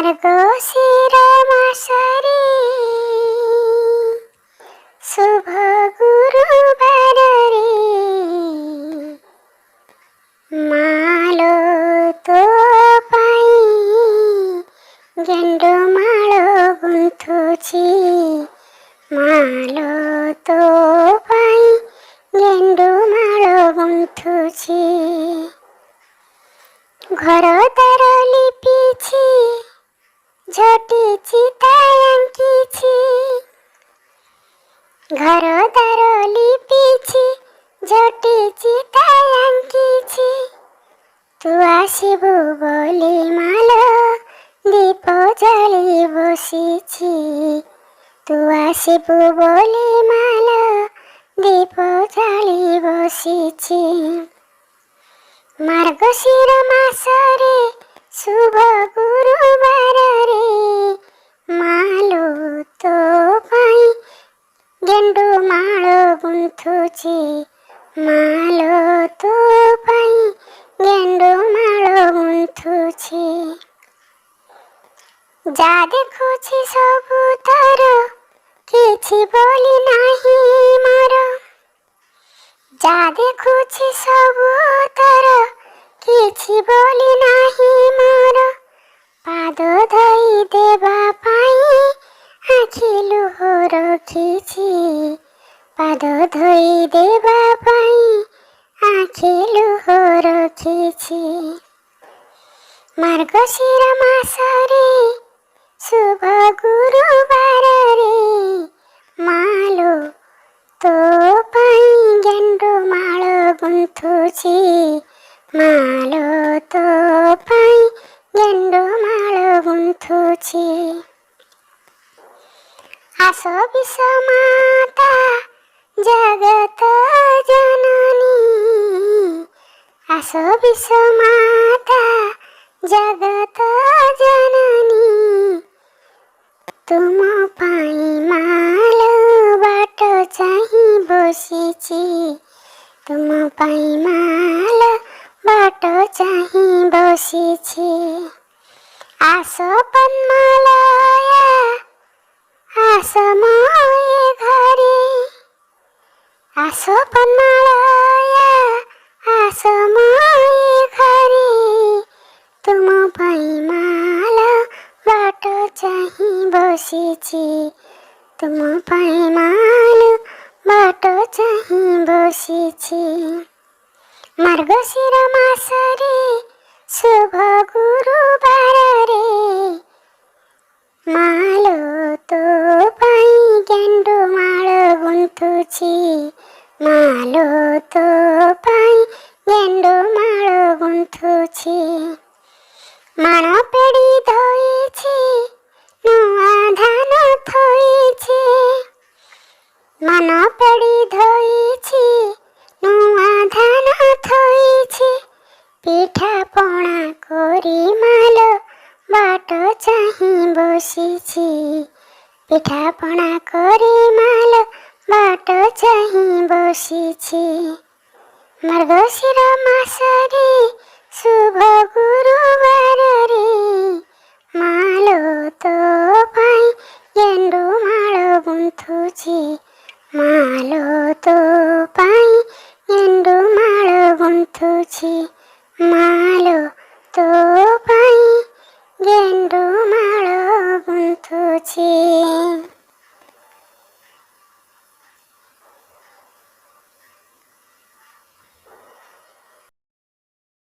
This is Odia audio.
ମାର୍ଗଶିର ମାସରେ ଶୁଭ ଗୁରୁବାରରେ ମାଳ ତୋ ପାଇଁ ଗେଣ୍ଡୁ ମାଳ ଗୁନ୍ଥୁଛି, ମାଳ ତୋ ପାଇଁ ଗେଣ୍ଡୁ ମାଳ ଗୁନ୍ଥୁଛି। ଘର ଦ୍ୱାର ଲିପିଛି, ଝୋଟି ଚିତା ଆଙ୍କିଛି, ଘର ଦ୍ୱାର ଲିପିଛି, ଝୋଟି ଚିତା ଆଙ୍କିଛି। ତୁ ଆସିବୁ ବୋଲି ମାଳ ଦୀପ ଜାଳି ବସିଛି, ତୁ ଆସିବୁ ବୋଲି ମାଳ ଦୀପ ଜାଳି ବସିଛି। ମାର୍ଗଶିର ମାସରେ ଶୁଭ ଗୁରୁବାରରେ ମାଳ ତୋ ପାଇଁ ଗେଣ୍ଡୁ ମାଳ ଗୁନ୍ଥୁଛି, ମାଳ ତୋ ପାଇଁ ଗେଣ୍ଡୁ ମାଳ ଗୁନ୍ଥୁଛି। ଯା ଦେଖୁଛି ସବୁ ତୋର, କିଛି ବୋଲି ନାହିଁ ମୋର, ଯା ଦେଖୁଛି ସବୁ ତୋର, କିଛି ବୋଲି ନାହିଁ ମୋର। ପାଦ ଧୋଇ ଦେବା ପାଇଁ ଆଖି ଲୁହ ରଖିଛି, ପାଦ ଧୋଇ ଦେବା ପାଇଁ ଆଖି ଲୁହ ରଖିଛି। ମାର୍ଗଶିର ମାସରେ ଶୁଭ ଗୁରୁବାରରେ ମାଳ ତୋ ପାଇଁ ଗେଣ୍ଡୁ ମାଳ ଗୁନ୍ଥୁଛି, ମାଳ ତୋ ପାଇଁ ଗେଣ୍ଡୁ ମାଳ ଗୁନ୍ଥୁଛି। ଆସ ବିଶ୍ୱ ମାତା ଜଗତ ଜନନୀ, ଆସ ବିଶ୍ୱ ମାତା ଜଗତ ଜନନୀ। ତୁମ ପାଇଁ ମାଳ ବାଟ ଚାହିଁ ବସିଛି, ତୁମ ପାଇଁ ମାଳ ବାଟ ଚାହିଁ ବସିଛି। ଆସ ପଦ୍ମାଳୟା ଆସ ମୋ ଏ ଘରେ, ଆସ ପଦ୍ମାଳୟା ଆସ ମୋ ଏ ଘରେ। ତୁମ ପାଇଁ ମାଳ ବାଟ ଚାହିଁ ବସିଛି, ତୁମ ପାଇଁ ମାଳ ବାଟ ଚାହିଁ ବସିଛି। ମାର୍ଗଶିର ମାସରେ ଶୁଭ ଗୁରୁବାରରେ ମାଳ ତୋ ପାଇଁ ଗେଣ୍ଡୁ ମାଳ ଗୁନ୍ଥୁଛି, ମାଳ ତୋ ପାଇଁ ଗେଣ୍ଡୁ ମାଳ ଗୁନ୍ଥୁଛି। ମାଣ ପେଡ଼ି ଧୋଇଛି, ନୂଆ ଧାନ ଥୋଇଛି, ମାନ ପେଡ଼ି ଧୋଇଛି, ନୂଆ ଧାନ ଥୋଇଛି। ପିଠା ପଣା କରି ମାଳ ବାଟ ଚାହିଁ ବସିଛି, ପିଠା ପଣା କରି ମାଳ ବାଟ ଚାହିଁ ବସିଛି। ମାର୍ଗଶିର ମାସରେ ଶୁଭ ଗୁରୁବାରରେ ମାଳ ତୋ ପାଇଁ ଗେଣ୍ଡୁ ମାଳ ଗୁନ୍ଥୁଛି, ମାଳ ତୋ ପାଇଁ ଗେଣ୍ଡୁ ମାଳ ଗୁନ୍ଥୁଛି, ମାଳ ତୋ ପାଇଁ ଗେଣ୍ଡୁ ମାଳ ଗୁନ୍ଥୁଛି।